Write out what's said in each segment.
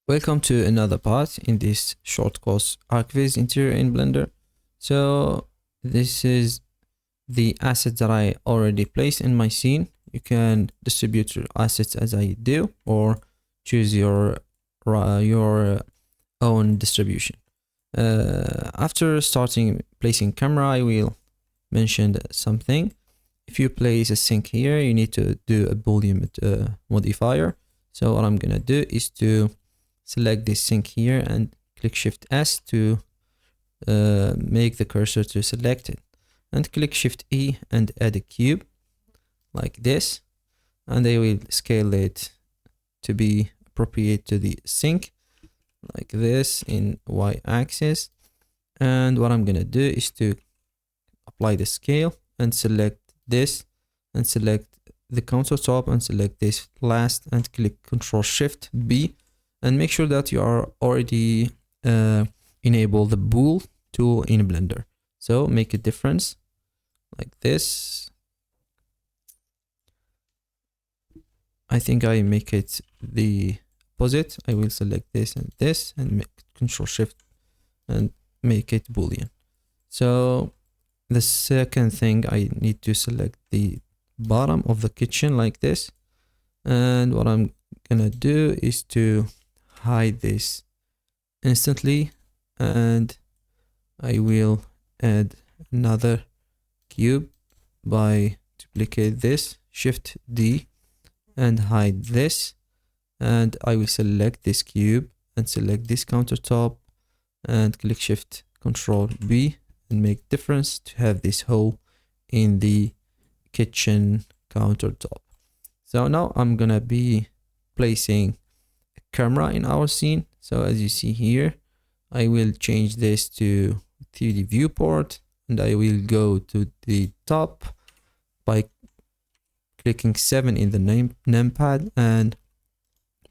Welcome to another part in this short course Arch Viz interior in Blender. So this is the assets that I already placed in my scene. You can distribute your assets as I do, or choose your own distribution. After starting placing camera, I will mention something. If you place a sink here, you need to do a Boolean modifier. So what I'm gonna do is to select this sink here and click Shift S to make the cursor to select it, and click Shift E and add a cube like this, and I will scale it to be appropriate to the sink like this in Y axis. And what I'm gonna do is to apply the scale and select this and select the countertop and select this last and click Ctrl Shift B, and make sure that you are already enable the bool tool in Blender. So make a difference like this. I think I make it the opposite. I will select this and make Ctrl Shift and make it Boolean. So the second thing, I need to select the bottom of the kitchen like this, and what I'm gonna do is to hide this instantly, and I will add another cube by duplicate this, Shift D, and hide this, and I will select this cube and select this countertop and click Shift Ctrl B and make difference to have this hole in the kitchen countertop. So now I'm gonna be placing a camera in our scene. So as you see here, I will change this to 3D viewport, and I will go to the top by clicking 7 in the numpad and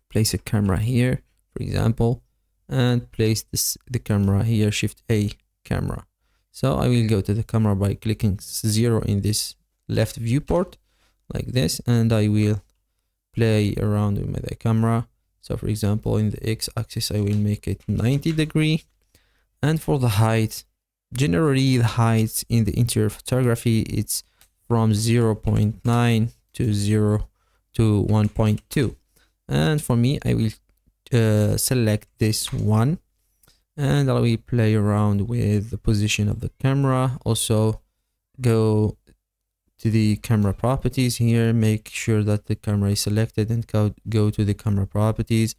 place a camera here, for example, and place the camera here, Shift A, camera. So I will go to the camera by clicking 0 in this left viewport like this, and I will play around with the camera. So for example, in the X axis, I will make it 90 degree. And for the height, generally the height in the interior photography, it's from 0.9 to 0 to 1.2. And for me, I will select this one, and I will play around with the position of the camera. Also go to the camera properties here, make sure that the camera is selected, and go to the camera properties,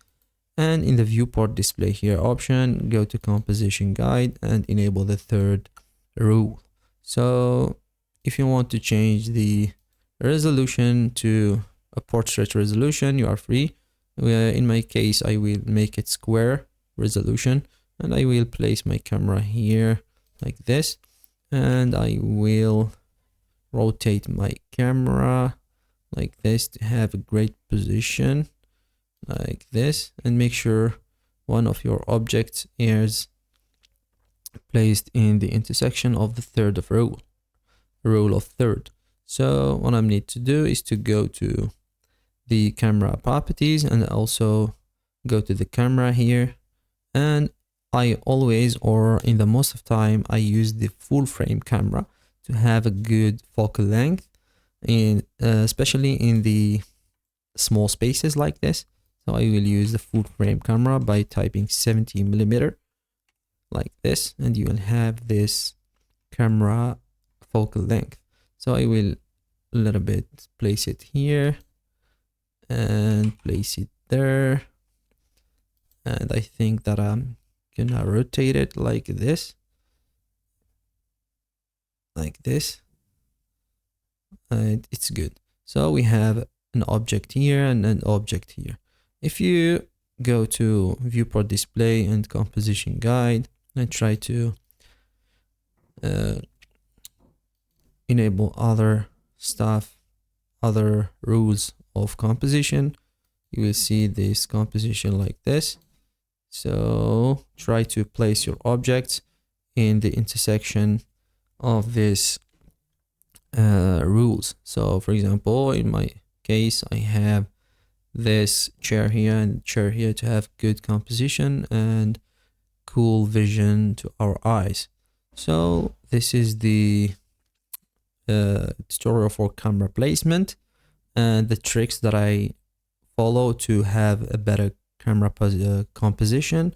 and in the viewport display here option, go to composition guide and enable the third rule. So if you want to change the resolution to a portrait resolution, you are free. In my case, I will make it square resolution, and I will place my camera here like this, and I will rotate my camera like this to have a great position like this, and make sure one of your objects is placed in the intersection of the third of rule of third. So what I need to do is to go to the camera properties and also go to the camera here, and I always, or in the most of time, I use the full frame camera to have a good focal length, in especially in the small spaces like this. So I will use the full frame camera by typing 70mm like this, and you will have this camera focal length. So I will a little bit place it here and place it there, and I think that I'm gonna rotate it like this, and it's good. So we have an object here and an object here. If you go to viewport display and composition guide and try to enable other stuff, other rules of composition, you will see this composition like this. So try to place your objects in the intersection of this rules. So for example, in my case, I have this chair here and chair here to have good composition and cool vision to our eyes. So this is the tutorial for camera placement and the tricks that I follow to have a better camera composition.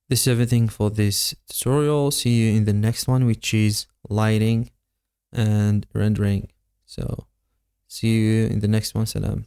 This is everything for this tutorial. See you in the next one, which is lighting and rendering. So see you in the next one. Salam.